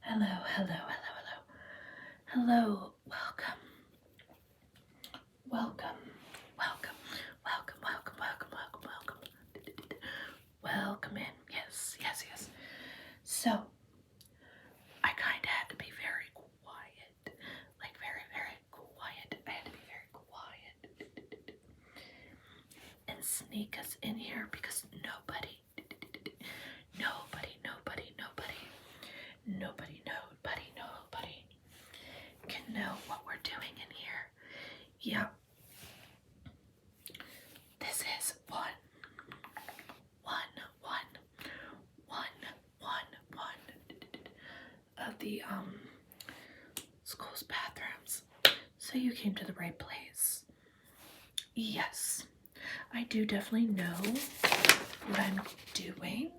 Hello, hello, hello, hello. Hello, welcome, welcome, welcome, welcome, welcome, welcome, welcome, welcome. Welcome in. Yes, yes, yes. So, I kind of had to be very quiet. Like, very, very quiet. I had to be very quiet and sneak us in here because nobody, nobody, nobody, nobody, nobody, nobody, nobody can know what we're doing in here. Yeah. This is one of the school's bathrooms. So you came to the right place. Yes, I do definitely know what I'm doing.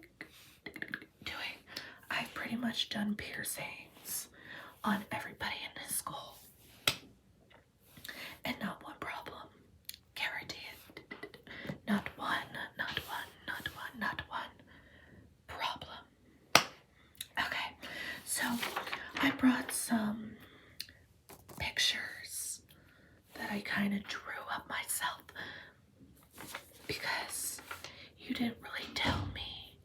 I've pretty much done piercings on everybody in this school. And not one problem. Guaranteed. Not one, not one, not one, not one problem. Okay, so I brought some pictures that I kind of drew up myself because you didn't really tell me.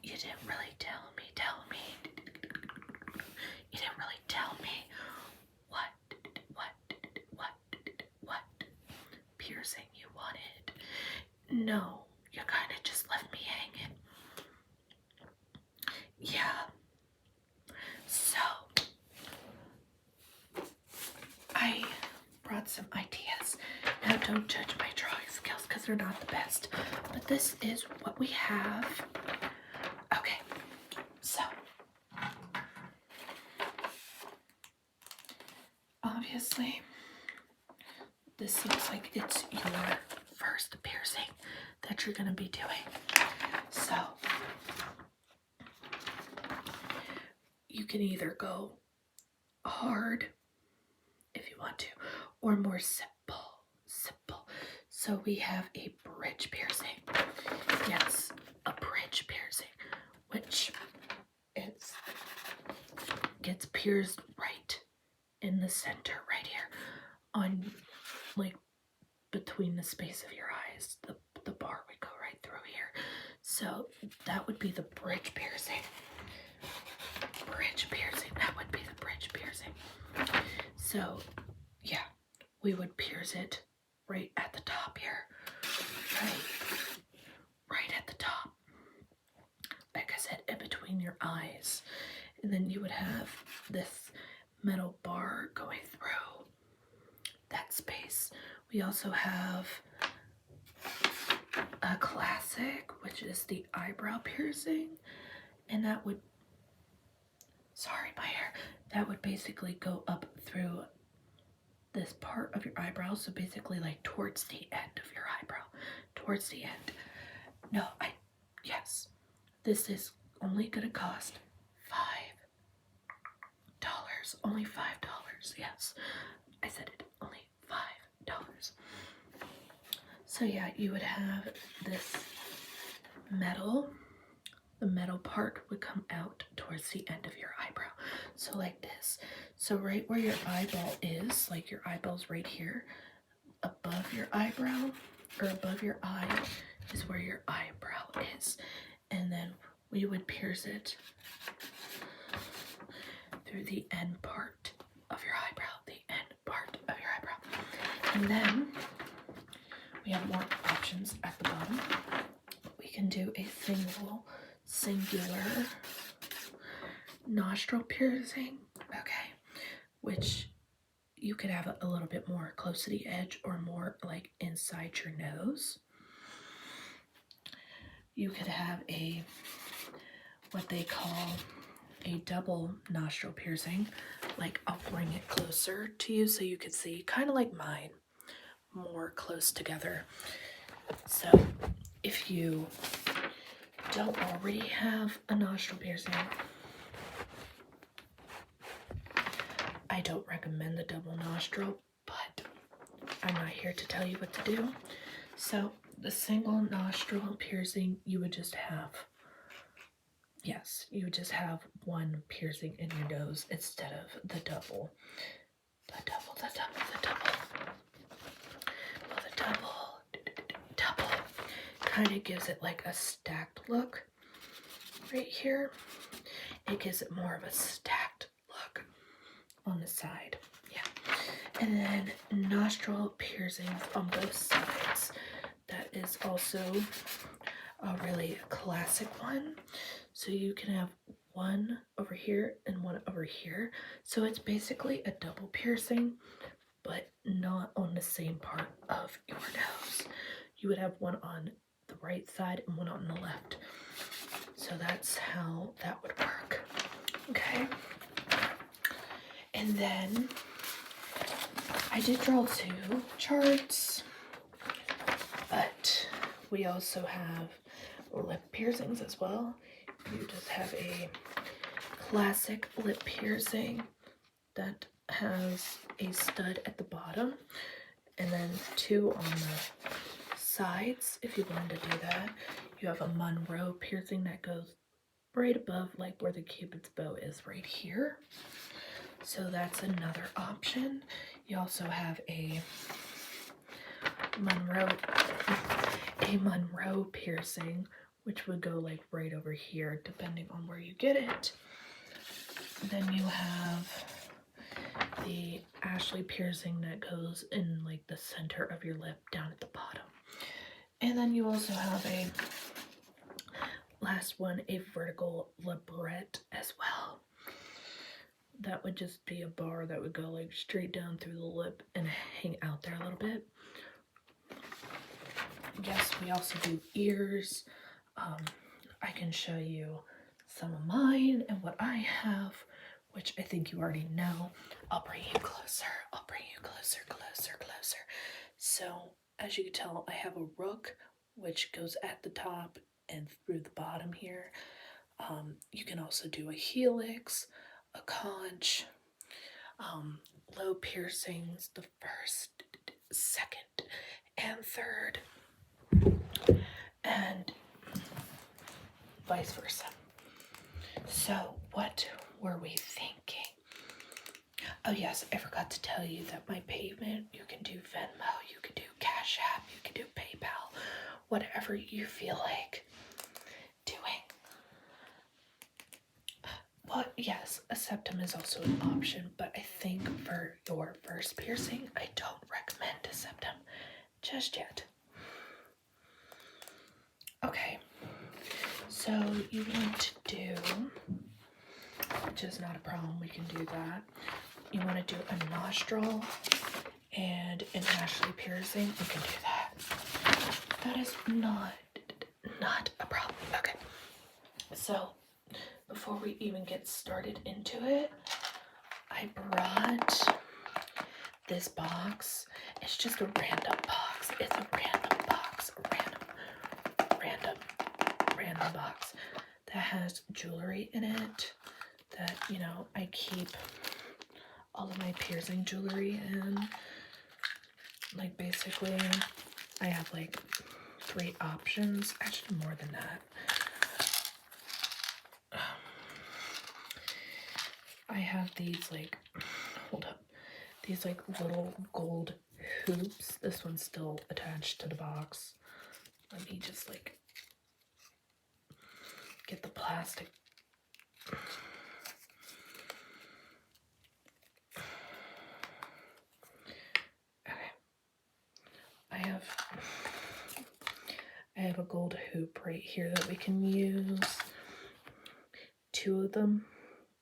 You didn't really tell me. You didn't really tell me what piercing you wanted. No, you kind of just left me hanging. Yeah. So, I brought some ideas. Now, don't judge my drawing skills because they're not the best. But this is what we have. Okay, so obviously, this looks like it's your first piercing that you're going to be doing. So, you can either go hard if you want to, or more simple. So we have a bridge piercing. Yes, a bridge piercing, which gets pierced right in the center, right here, on like between the space of your eyes. The bar would go right through here. So that would be the bridge piercing. That would be the bridge piercing. So yeah, we would pierce it right at the top here. Right at the top. Like I said, in between your eyes. And then you would have this metal bar going through that space. We also have a classic, which is the eyebrow piercing. And that would, sorry, my hair, that would basically go up through this part of your eyebrow. So basically like towards the end of your eyebrow. Towards the end. No, yes. This is only gonna cost $5. Only $5. Yes, I said it. Only $5. So yeah, you would have this metal. The metal part would come out towards the end of your eyebrow. So like this. So right where your eyeball is, like your eyeball's right here, above your eyebrow or above your eye is where your eyebrow is. And then we would pierce it through the end part of your eyebrow, And then we have more options at the bottom. We can do a singular nostril piercing, okay, which you could have a little bit more close to the edge or more like inside your nose. You could have what they call a double nostril piercing. Like, I'll bring it closer to you so you could see, kind of like mine, more close together. So if you don't already have a nostril piercing, I don't recommend the double nostril, but I'm not here to tell you what to do. So the single nostril piercing, you would just have yes, you would just have one piercing in your nose instead of the double. The double, the double, the double. Well, the double kind of gives it like a stacked look right here. It gives it more of a stacked look on the side. Yeah. And then nostril piercings on both sides. That is also a really classic one. So you can have one over here and one over here. So it's basically a double piercing, but not on the same part of your nose. You would have one on the right side and one on the left. So that's how that would work. Okay. And then I did draw 2 charts, but we also have lip piercings as well. You just have a classic lip piercing that has a stud at the bottom and then 2 on the sides. If you wanted to do that, you have a Monroe piercing that goes right above, like where the Cupid's bow is right here. So that's another option. You also have a Monroe piercing, which would go like right over here, depending on where you get it. Then you have the Ashley piercing that goes in like the center of your lip down at the bottom. And then you also have a last one, a vertical labret as well. That would just be a bar that would go like straight down through the lip and hang out there a little bit. Yes, we also do ears. I can show you some of mine and what I have, which I think you already know. I'll bring you closer. I'll bring you closer, closer, closer. So, as you can tell, I have a rook, which goes at the top and through the bottom here. You can also do a helix, a conch, low piercings, the first, second, and third, and vice versa. So, what were we thinking? Oh yes, I forgot to tell you that my payment, you can do Venmo, you can do Cash App, you can do PayPal, whatever you feel like doing. Well, yes, a septum is also an option, but I think for your first piercing, I don't recommend a septum just yet. Okay, so you want to do, which is not a problem, we can do that. You want to do a nostril and an Ashley piercing, we can do that. That is not a problem. Okay, so before we even get started into it, I brought this box. It's just a random box. It's a random box, random box that has jewelry in it that, you know, I keep all of my piercing jewelry in. Like, basically, I have like 3 options, actually more than that. I have these like, hold up, these like little gold hoops. This one's still attached to the box. Let me just like get the plastic. Okay. I have a gold hoop right here that we can use. 2 of them,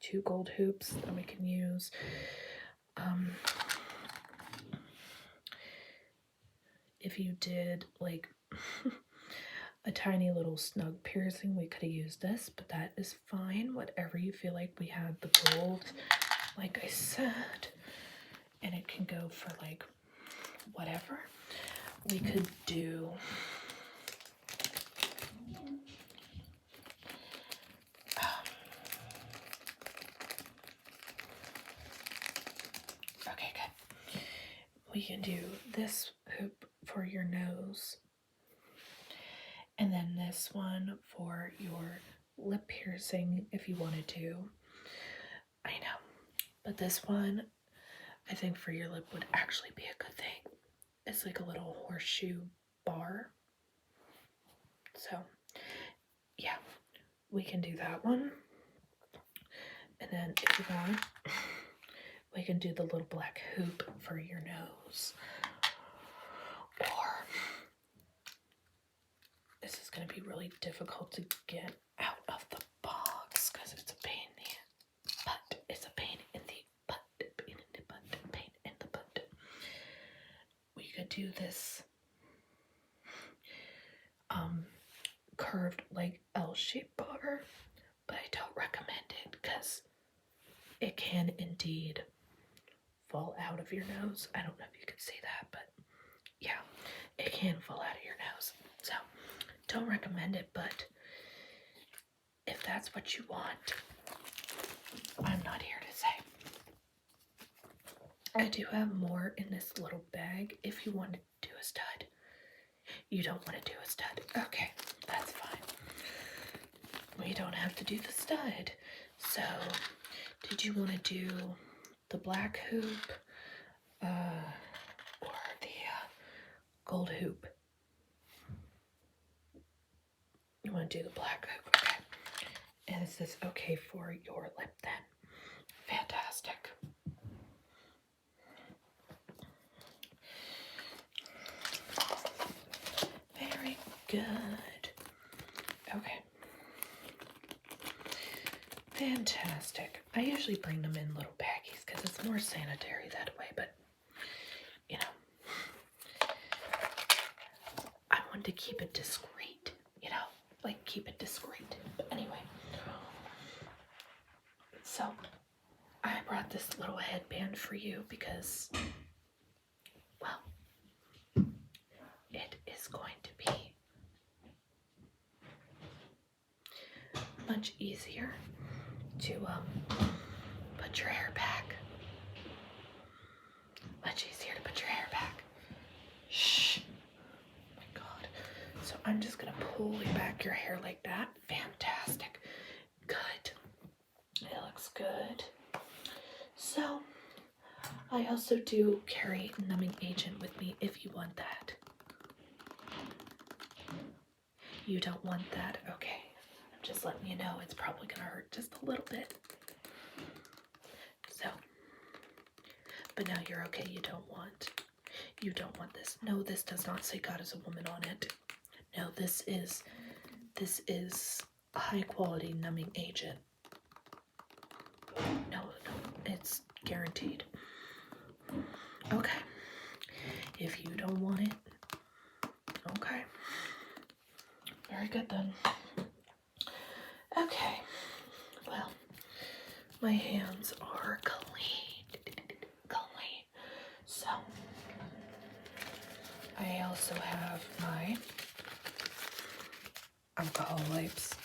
2 gold hoops that we can use. If you did like a tiny little snug piercing, we could have used this, but that is fine. Whatever you feel like. We have the gold, like I said, and it can go for like whatever. We could do okay, good. We can do this hoop for your nose, and then this one for your lip piercing if you wanted to. I know. But this one, I think for your lip would actually be a good thing. It's like a little horseshoe bar. So, yeah, we can do that one. And then if you want, we can do the little black hoop for your nose. Or, this is going to be really difficult to get out of the box because it's a pain in the butt. It's a pain in the butt. Pain in the butt. Pain in the butt. We could do this curved like L-shaped bar, but I don't recommend it because it can indeed fall out of your nose. I don't know if you can see that, but yeah, it can fall out of your nose. So don't recommend it, but if that's what you want, I'm not here to say. I do have more in this little bag if you want to do a stud. You don't want to do a stud. Okay, that's fine. We don't have to do the stud. So, did you want to do the black hoop or the gold hoop? You want to do the black hoop, okay. And is this okay for your lip then? Fantastic. Very good. Okay. Fantastic. I usually bring them in little baggies because it's more sanitary that way, but you know, I wanted to keep it discreet, you know, like keep it discreet. But anyway, so I brought this little headband for you because, well, it is going to be much easier to put your hair back. Much easier to put your hair back. Shh. Oh my God. So I'm just gonna pull back your hair like that. Fantastic. Good. It looks good. So I also do carry numbing agent with me if you want that. You don't want that? Okay. I'm just letting you know it's probably gonna hurt just a little bit. So, but now you're okay. You don't want this. No, this does not say God is a woman on it. No, this is high quality numbing agent. No, it's guaranteed. Okay. If you don't want it, okay. Very good then. Okay. Well, my hands are clean. So, I also have my alcohol wipes.